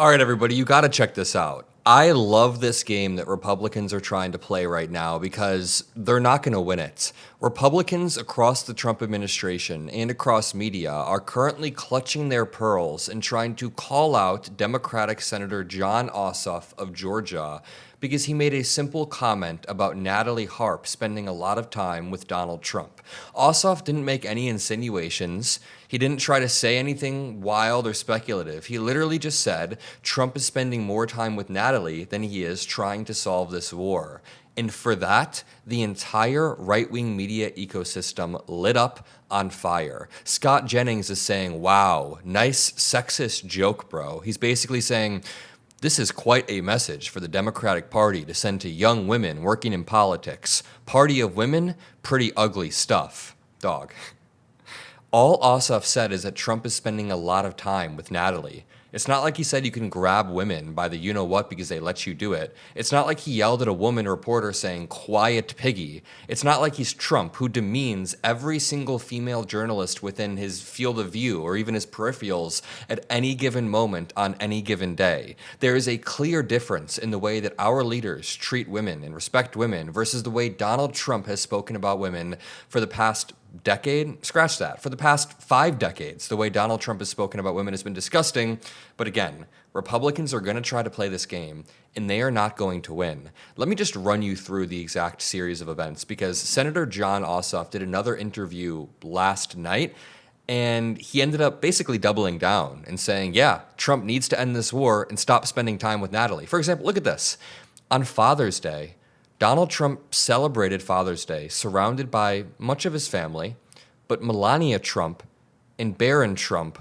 All right, everybody, you got to check this out. I love this game that Republicans are trying to play right now because they're not going to win it. Republicans across the Trump administration and across media are currently clutching their pearls and trying to call out Democratic Senator Jon Ossoff of Georgia because he made a simple comment about Natalie Harp spending a lot of time with Donald Trump. Ossoff didn't make any insinuations. He didn't try to say anything wild or speculative. He literally just said Trump is spending more time with Natalie than he is trying to solve this war. And for that, the entire right-wing media ecosystem lit up on fire. Scott Jennings is saying, wow, nice sexist joke, bro. He's basically saying, this is quite a message for the Democratic Party to send to young women working in politics. Party of women, pretty ugly stuff. Dog. All Ossoff said is that Trump is spending a lot of time with Natalie. It's not like he said you can grab women by the you-know-what because they let you do it. It's not like he yelled at a woman reporter saying, quiet piggy. It's not like he's Trump, who demeans every single female journalist within his field of view or even his peripherals at any given moment on any given day. There is a clear difference in the way that our leaders treat women and respect women versus the way Donald Trump has spoken about women for the past decade, scratch that. For the past 5 decades, the way Donald Trump has spoken about women has been disgusting. But again, Republicans are going to try to play this game, and they are not going to win. Let me just run you through the exact series of events, because Senator Jon Ossoff did another interview last night, and he ended up basically doubling down and saying, yeah, Trump needs to end this war and stop spending time with Natalie. For example, look at this. On Father's Day, Donald Trump celebrated Father's Day surrounded by much of his family, but Melania Trump and Barron Trump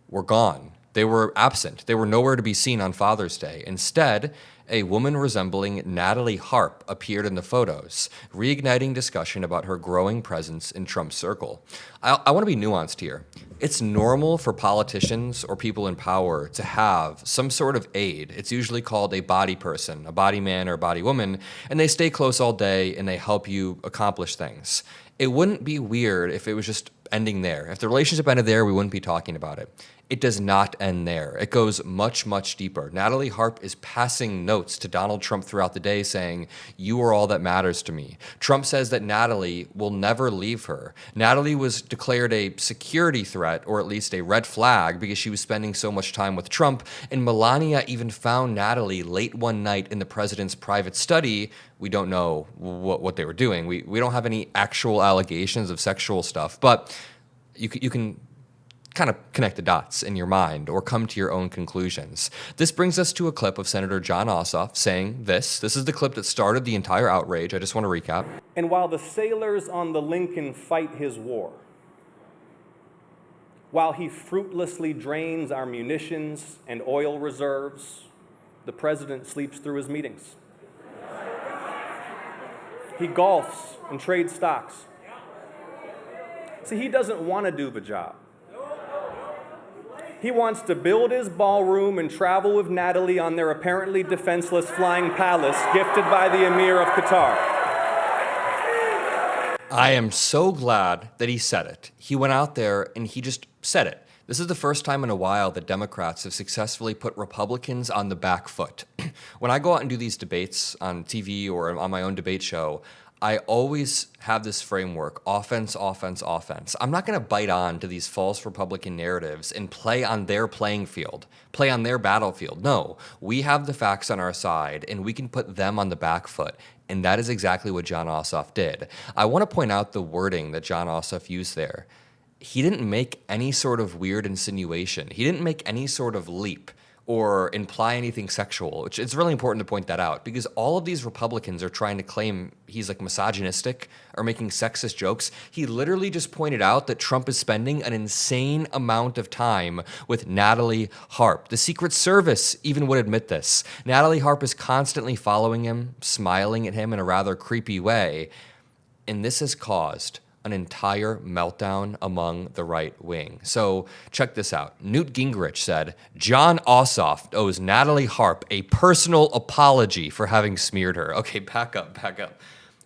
were gone. They were absent. They were nowhere to be seen on Father's Day. Instead, a woman resembling Natalie Harp appeared in the photos, reigniting discussion about her growing presence in Trump's circle. I want to be nuanced here. It's normal for politicians or people in power to have some sort of aide. It's usually called a body person, a body man or a body woman, and they stay close all day and they help you accomplish things. It wouldn't be weird if it was just ending there. If the relationship ended there, we wouldn't be talking about it. It does not end there. It goes much, much deeper. Natalie Harp is passing notes to Donald Trump throughout the day saying, you are all that matters to me. Trump says that Natalie will never leave her. Natalie was declared a security threat, or at least a red flag, because she was spending so much time with Trump. And Melania even found Natalie late one night in the president's private study. We don't know what they were doing. We don't have any actual allegations of sexual stuff, but you can kind of connect the dots in your mind or come to your own conclusions. This brings us to a clip of Senator Jon Ossoff saying this. This is the clip that started the entire outrage. I just want to recap. And while the sailors on the Lincoln fight his war, while he fruitlessly drains our munitions and oil reserves, the president sleeps through his meetings. He golfs and trades stocks. See, he doesn't want to do the job. He wants to build his ballroom and travel with Natalie on their apparently defenseless flying palace gifted by the Emir of Qatar. I am so glad that he said it. He went out there and he just said it. This is the first time in a while that Democrats have successfully put Republicans on the back foot. When I go out and do these debates on TV or on my own debate show, I always have this framework, offense, offense, offense. I'm not going to bite on to these false Republican narratives and play on their playing field, play on their battlefield. No, we have the facts on our side, and we can put them on the back foot. And that is exactly what Jon Ossoff did. I want to point out the wording that Jon Ossoff used there. He didn't make any sort of weird insinuation. He didn't make any sort of leap or imply anything sexual, which it's really important to point that out because all of these Republicans are trying to claim he's like misogynistic or making sexist jokes. He literally just pointed out that Trump is spending an insane amount of time with Natalie Harp. The Secret Service even would admit this. Natalie Harp is constantly following him, smiling at him in a rather creepy way, and this has caused an entire meltdown among the right wing. So check this out. Newt Gingrich said, Jon Ossoff owes Natalie Harp a personal apology for having smeared her. Okay, back up.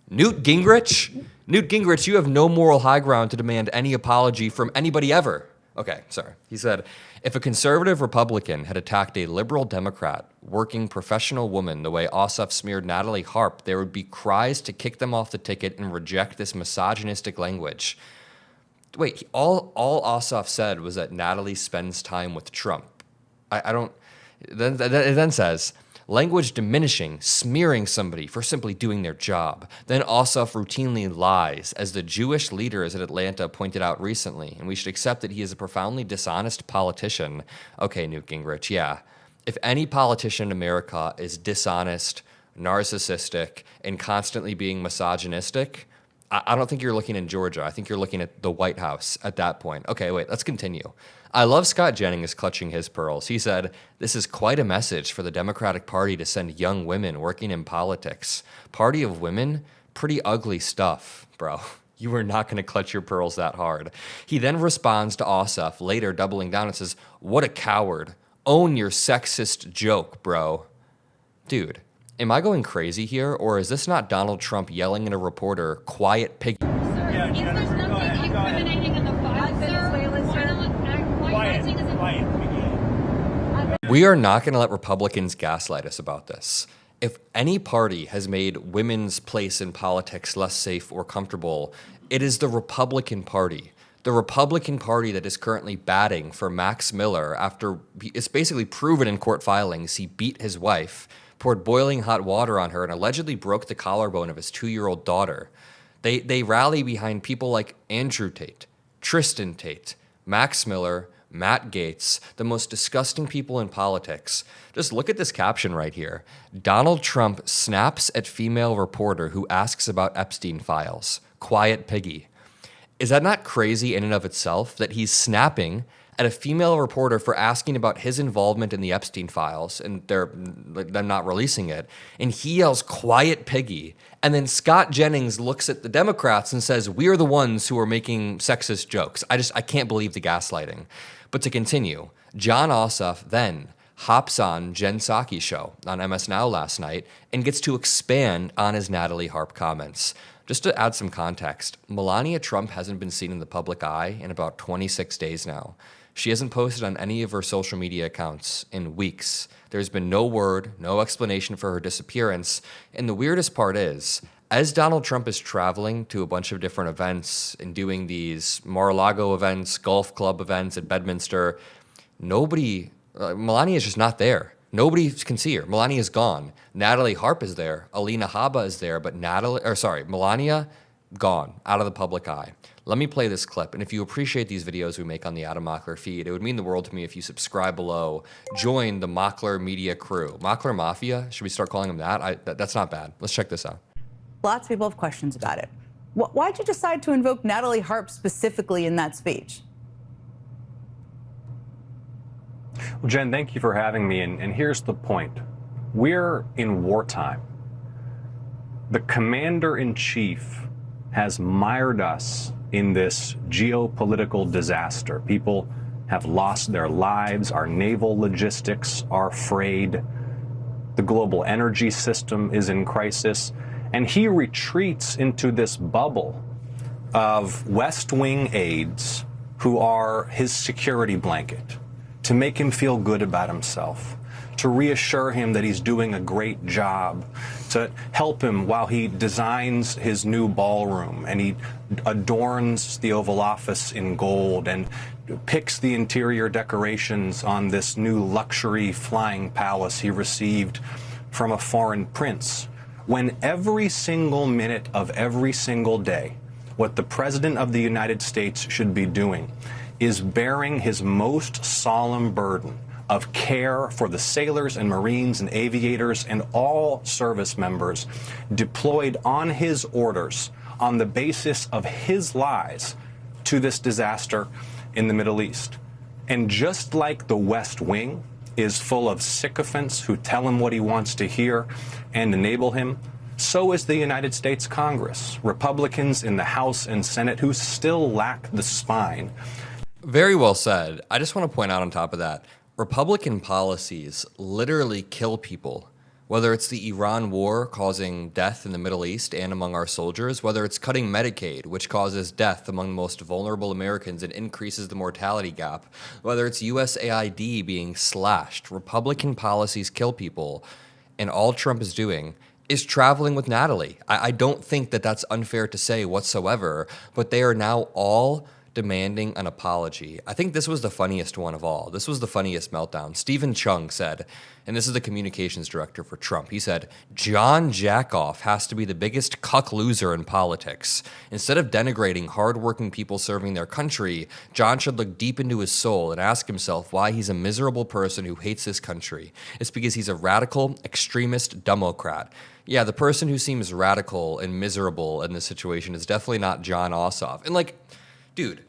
Newt Gingrich? Newt Gingrich, you have no moral high ground to demand any apology from anybody ever. Okay, sorry. He said, if a conservative Republican had attacked a liberal Democrat, working professional woman the way Ossoff smeared Natalie Harp, there would be cries to kick them off the ticket and reject this misogynistic language. Wait, all Ossoff said was that Natalie spends time with Trump. I don't... It then says, language diminishing, smearing somebody for simply doing their job. Then Ossoff routinely lies, as the Jewish leaders at Atlanta pointed out recently, and we should accept that he is a profoundly dishonest politician. Okay, Newt Gingrich, yeah. If any politician in America is dishonest, narcissistic, and constantly being misogynistic, I don't think you're looking in Georgia. I think you're looking at the White House at that point. Okay, wait, let's continue. I love Scott Jennings clutching his pearls. He said, this is quite a message for the Democratic Party to send young women working in politics. Party of women? Pretty ugly stuff, bro. You are not going to clutch your pearls that hard. He then responds to Ossoff, later doubling down and says, what a coward. Own your sexist joke, bro. Dude, am I going crazy here, or is this not Donald Trump yelling at a reporter, quiet piggy? Sir, if there's nothing incriminating in the file, sir, We are not going to let Republicans gaslight us about this. If any party has made women's place in politics less safe or comfortable, it is the Republican Party. The Republican Party that is currently batting for Max Miller after it's basically proven in court filings he beat his wife, poured boiling hot water on her, and allegedly broke the collarbone of his 2-year-old daughter. They rally behind people like Andrew Tate, Tristan Tate, Max Miller, Matt Gaetz, the most disgusting people in politics. Just look at this caption right here. Donald Trump snaps at female reporter who asks about Epstein files. Quiet piggy. Is that not crazy in and of itself that he's snapping at a female reporter for asking about his involvement in the Epstein files and them not releasing it, and he yells quiet piggy, and then Scott Jennings looks at the Democrats and says we're the ones who are making sexist jokes. I can't believe the gaslighting. But to continue, Jon Ossoff then hops on Jen Psaki's show on MS Now last night and gets to expand on his Natalie Harp comments. Just to add some context, Melania Trump hasn't been seen in the public eye in about 26 days now. She hasn't posted on any of her social media accounts in weeks. There's been no word, no explanation for her disappearance. And the weirdest part is, as Donald Trump is traveling to a bunch of different events and doing these Mar-a-Lago events, golf club events at Bedminster, Melania is just not there. Nobody can see her. Melania is gone. Natalie Harp is there. Alina Habba is there, but Melania, gone, out of the public eye. Let me play this clip, and if you appreciate these videos we make on the Adam Mockler feed, it would mean the world to me if you subscribe below, join the Mockler media crew. Mockler Mafia, should we start calling them that? That's not bad. Let's check this out. Lots of people have questions about it. Why'd you decide to invoke Natalie Harp specifically in that speech? Well, Jen, thank you for having me, and here's the point. We're in wartime. The commander-in-chief has mired us in this geopolitical disaster. People have lost their lives, our naval logistics are frayed, the global energy system is in crisis, and he retreats into this bubble of West Wing aides who are his security blanket, to make him feel good about himself, to reassure him that he's doing a great job, to help him while he designs his new ballroom and he adorns the Oval Office in gold and picks the interior decorations on this new luxury flying palace he received from a foreign prince. When every single minute of every single day, what the President of the United States should be doing is bearing his most solemn burden of care for the sailors and Marines and aviators and all service members deployed on his orders on the basis of his lies to this disaster in the Middle East. And just like the West Wing is full of sycophants who tell him what he wants to hear and enable him, so is the United States Congress, Republicans in the House and Senate who still lack the spine. Very well said. I just want to point out on top of that, Republican policies literally kill people Whether it's the Iran war causing death in the Middle East and among our soldiers, whether it's cutting Medicaid, which causes death among the most vulnerable Americans and increases the mortality gap, whether it's USAID being slashed, Republican policies kill people, and all Trump is doing is traveling with Natalie. I don't think that that's unfair to say whatsoever, but they are now all demanding an apology. I think this was the funniest one of all. This was the funniest meltdown. Stephen Chung said, and this is the communications director for Trump, he said, John Jackoff has to be the biggest cuck loser in politics. Instead of denigrating hardworking people serving their country, John should look deep into his soul and ask himself why he's a miserable person who hates this country. It's because he's a radical, extremist Democrat. Yeah, the person who seems radical and miserable in this situation is definitely not Jon Ossoff. And like, dude,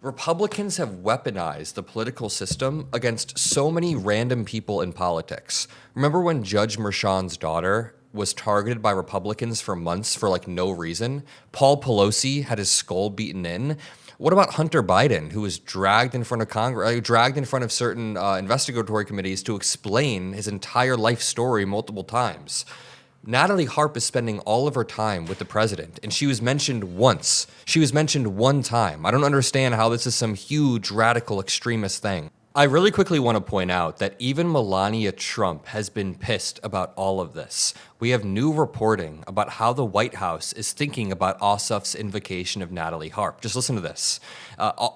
Republicans have weaponized the political system against so many random people in politics. Remember when Judge Merchan's daughter was targeted by Republicans for months for like no reason? Paul Pelosi had his skull beaten in. What about Hunter Biden, who was dragged in front of Congress, dragged in front of certain investigatory committees to explain his entire life story multiple times? Natalie Harp is spending all of her time with the president, and she was mentioned once. She was mentioned one time. I don't understand how this is some huge radical extremist thing. I really quickly want to point out that even Melania Trump has been pissed about all of this. We have new reporting about how the White House is thinking about Ossoff's invocation of Natalie Harp. Just listen to this.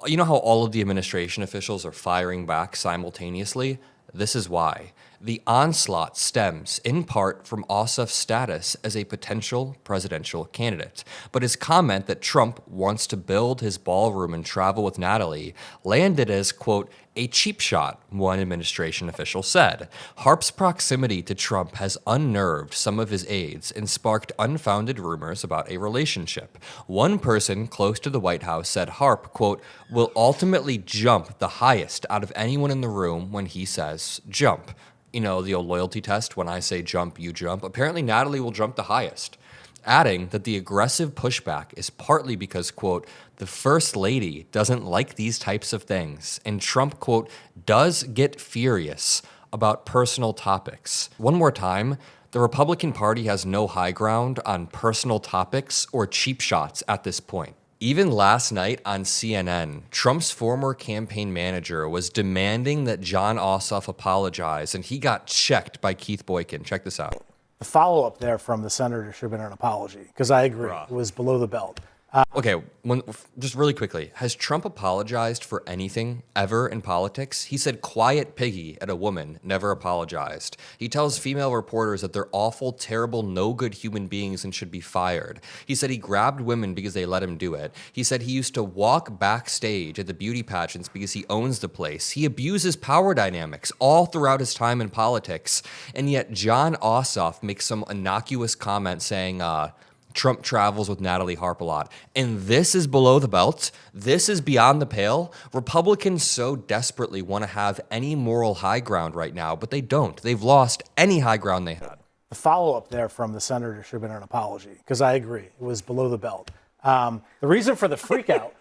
You know how all of the administration officials are firing back simultaneously? This is why. The onslaught stems in part from Ossoff's status as a potential presidential candidate. But his comment that Trump wants to build his ballroom and travel with Natalie landed as, quote, a cheap shot, one administration official said. Harp's proximity to Trump has unnerved some of his aides and sparked unfounded rumors about a relationship. One person close to the White House said Harp, quote, will ultimately jump the highest out of anyone in the room when he says jump. You know, the old loyalty test, when I say jump, you jump. Apparently Natalie will jump the highest. Adding that the aggressive pushback is partly because, quote, the First Lady doesn't like these types of things, and Trump, quote, does get furious about personal topics. One more time, the Republican Party has no high ground on personal topics or cheap shots at this point. Even last night on CNN, Trump's former campaign manager was demanding that Jon Ossoff apologize, and he got checked by Keith Boykin. Check this out. The follow-up there from the senator should have been an apology, because I agree, it was below the belt. Okay, just really quickly, has Trump apologized for anything ever in politics? He said quiet piggy at a woman, never apologized. He tells female reporters that they're awful, terrible, no good human beings and should be fired. He said he grabbed women because they let him do it. He said he used to walk backstage at the beauty pageants because he owns the place. He abuses power dynamics all throughout his time in politics. And yet Jon Ossoff makes some innocuous comment saying, Trump travels with Natalie Harp a lot. And this is below the belt. This is beyond the pale. Republicans so desperately want to have any moral high ground right now, but they don't. They've lost any high ground they had. The follow-up there from the senator should have been an apology, because I agree, it was below the belt. The reason for the freakout,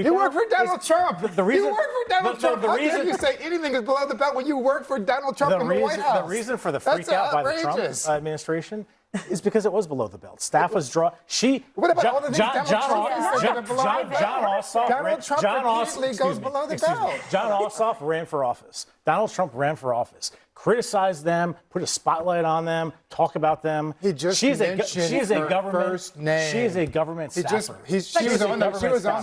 You work for Donald Trump. The reason, you work for Donald Trump. How dare you say anything is below the belt when you work for Donald Trump in the White House? The reason for the freakout by the Trump administration is because it was below the belt. Staff was What about all the things Donald Trump said below the belt? John Ossoff. Donald Trump repeatedly goes below the belt. John Ossoff ran for office. Donald Trump ran for office. Criticize them, put a spotlight on them, talk about them. He just mentioned her first name. She is a government staffer. She was on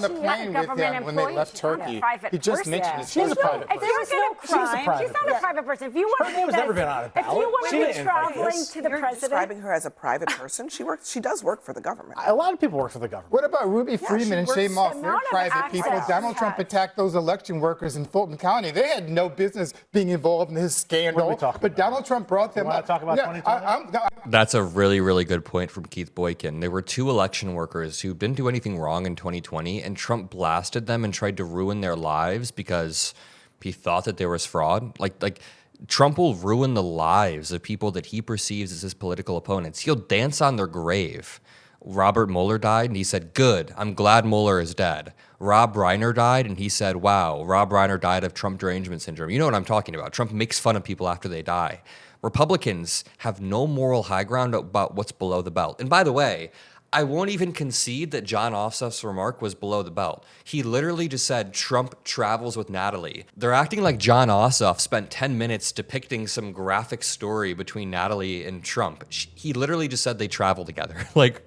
the plane with him when they left Turkey. He just mentioned it. She's a private person. If there was no crime, she's not a private person. If you Her name's never been on a ballot. If you want She to be didn't invite traveling us. to the You're president, describing her as a private person. She does work for the government. A lot of people work for the government. What about Ruby Freeman and she Shay works Moss? the They're amount of private people. access Donald she Trump has. attacked those election workers in Fulton County. They had no business being involved in his scandal. What are we talking But about? Donald Trump brought them wanna up. talk about 2020? That's a really, really good point from Keith Boykin. There were two election workers who didn't do anything wrong in 2020, and Trump blasted them and tried to ruin their lives because he thought that there was fraud. Like Trump will ruin the lives of people that he perceives as his political opponents. He'll dance on their grave. Robert Mueller died, and he said, good, I'm glad Mueller is dead. Rob Reiner died, and he said, wow, Rob Reiner died of Trump derangement syndrome. You know what I'm talking about. Trump makes fun of people after they die. Republicans have no moral high ground about what's below the belt. And by the way, I won't even concede that Jon Ossoff's remark was below the belt. He literally just said Trump travels with Natalie. They're acting like Jon Ossoff spent 10 minutes depicting some graphic story between Natalie and Trump. He literally just said they travel together. Like,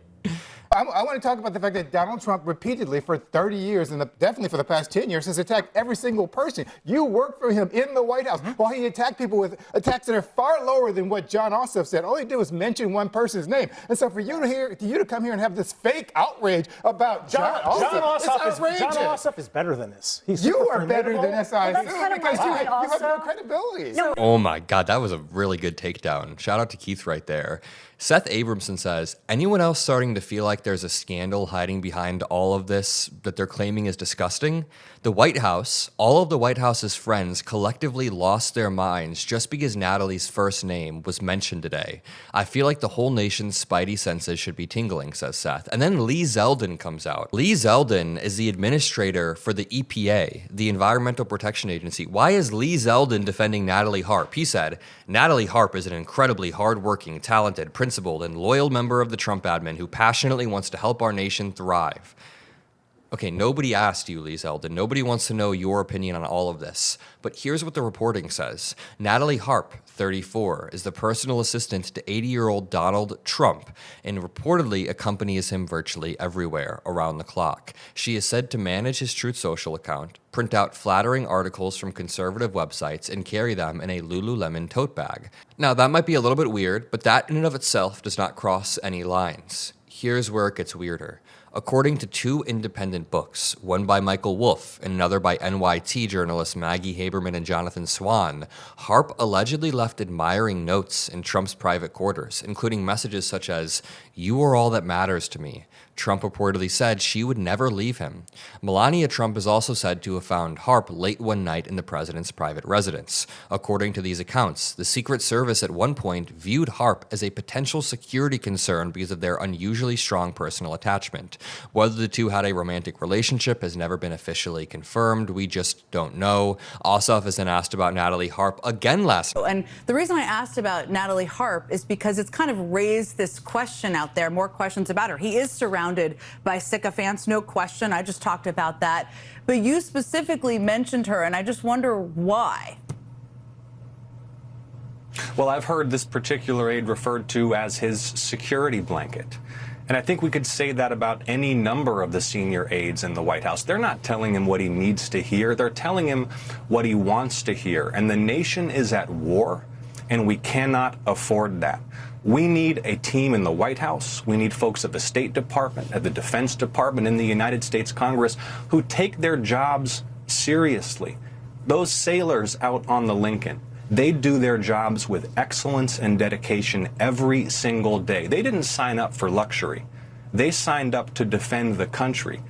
I want to talk about the fact that Donald Trump repeatedly for 30 years, and definitely for the past 10 years, has attacked every single person. You worked for him in the White House while he attacked people with attacks that are far lower than what Jon Ossoff said. All he did was mention one person's name. And so for you to come here and have this fake outrage about Jon Ossoff, Jon Ossoff is better than this. You are better than SIC because you have no credibility. No. Oh my God, that was a really good takedown. Shout out to Keith right there. Seth Abramson says, anyone else starting to feel like there's a scandal hiding behind all of this that they're claiming is disgusting? The White House, all of the White House's friends collectively lost their minds just because Natalie's first name was mentioned today. I feel like the whole nation's spidey senses should be tingling, says Seth. And then Lee Zeldin comes out. Lee Zeldin is the administrator for the EPA, the Environmental Protection Agency. Why is Lee Zeldin defending Natalie Harp? He said, Natalie Harp is an incredibly hardworking, talented, principled, and loyal member of the Trump admin who passionately wants to help our nation thrive. Okay, nobody asked you, Lee Zeldin. Nobody wants to know your opinion on all of this. But here's what the reporting says. Natalie Harp, 34, is the personal assistant to 80-year-old Donald Trump and reportedly accompanies him virtually everywhere around the clock. She is said to manage his Truth Social account, print out flattering articles from conservative websites, and carry them in a Lululemon tote bag. Now, that might be a little bit weird, but that in and of itself does not cross any lines. Here's where it gets weirder. According to two independent books, one by Michael Wolff and another by NYT journalists Maggie Haberman and Jonathan Swan, Harp allegedly left admiring notes in Trump's private quarters, including messages such as, "You are all that matters to me." Trump reportedly said she would never leave him. Melania Trump is also said to have found Harp late one night in the president's private residence. According to these accounts, the Secret Service at one point viewed Harp as a potential security concern because of their unusually strong personal attachment. Whether the two had a romantic relationship has never been officially confirmed. We just don't know. Ossoff has then asked about Natalie Harp again last night. And the reason I asked about Natalie Harp is because it's kind of raised this question out there, more questions about her. He is surrounded by sycophants, no question. I just talked about that. But you specifically mentioned her, and I just wonder why. Well, I've heard this particular aide referred to as his security blanket. And I think we could say that about any number of the senior aides in the White House. They're not telling him what he needs to hear. They're telling him what he wants to hear. And the nation is at war, and we cannot afford that. We need a team in the White House. We need folks at the State Department, at the Defense Department, in the United States Congress who take their jobs seriously. Those sailors out on the Lincoln, they do their jobs with excellence and dedication every single day. They didn't sign up for luxury. They signed up to defend the country.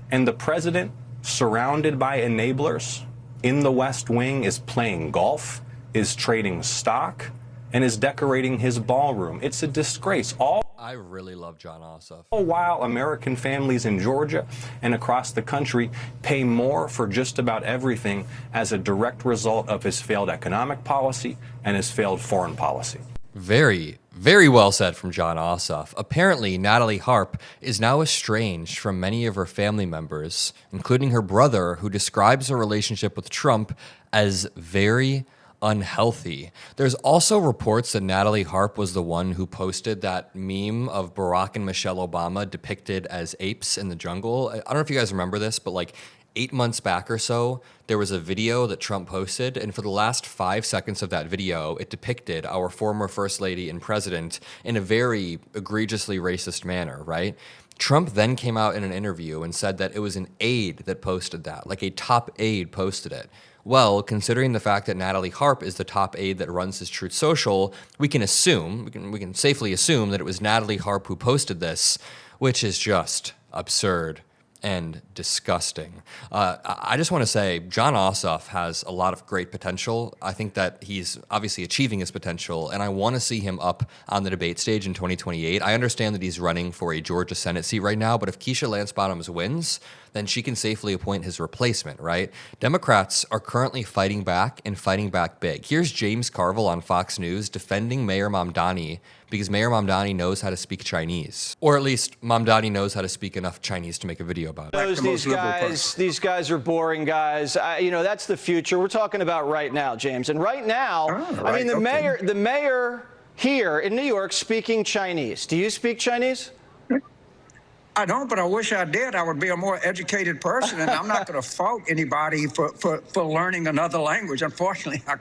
And the president, surrounded by enablers in the West Wing, is playing golf, is trading stock, and is decorating his ballroom. It's a disgrace. I really love Jon Ossoff. All while American families in Georgia and across the country pay more for just about everything as a direct result of his failed economic policy and his failed foreign policy. Very, very well said from Jon Ossoff. Apparently, Natalie Harp is now estranged from many of her family members, including her brother, who describes her relationship with Trump as very unhealthy. There's also reports that Natalie Harp was the one who posted that meme of Barack and Michelle Obama depicted as apes in the jungle. I don't know if you guys remember this, but like 8 months back or so, there was a video that Trump posted, and for the last 5 seconds of that video, it depicted our former First Lady and President in a very egregiously racist manner, right? Trump then came out in an interview and said that it was an aide that posted that, like a top aide posted it. Well, considering the fact that Natalie Harp is the top aide that runs his Truth Social, we can safely assume that it was Natalie Harp who posted this, which is just absurd and disgusting. I just want to say Jon Ossoff has a lot of great potential. I think that he's obviously achieving his potential, and I want to see him up on the debate stage in 2028. I understand that he's running for a Georgia Senate seat right now, but if Keisha Lance Bottoms wins, then she can safely appoint his replacement, right? Democrats are currently fighting back and fighting back big. Here's James Carville on Fox News defending Mayor Mamdani because Mayor Mamdani knows how to speak Chinese. Or at least Mamdani knows how to speak enough Chinese to make a video about it. These guys are boring guys. That's the future. We're talking about right now, James. And right now, the mayor here in New York speaking Chinese. Do you speak Chinese? I don't, but I wish I did. I would be a more educated person, and I'm not going to fault anybody for learning another language. Unfortunately, I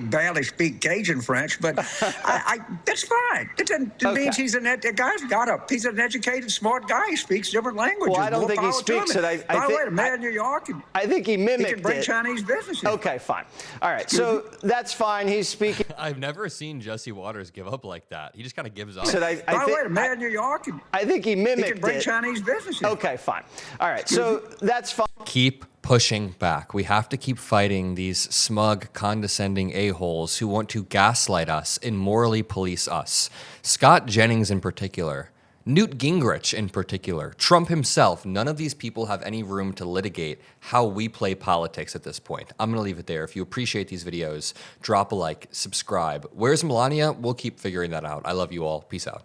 barely speak Cajun French, but that's fine. It means he's an educated, smart guy. He speaks different languages. Well, I don't think he speaks it. By the way, the mayor of New York, I think he mimicked he can bring it. Chinese businesses. Okay, fine. All right, so that's fine. He's speaking. I've never seen Jesse Waters give up like that. He just kind of gives up. By the way, the mayor of New York, I think he mimicked he can bring it. Chinese businesses. Okay, fine. All right, so that's fine. Keep pushing back. We have to keep fighting these smug, condescending a-holes who want to gaslight us and morally police us. Scott Jennings in particular, Newt Gingrich in particular, Trump himself, none of these people have any room to litigate how we play politics at this point. I'm going to leave it there. If you appreciate these videos, drop a like, subscribe. Where's Melania? We'll keep figuring that out. I love you all. Peace out.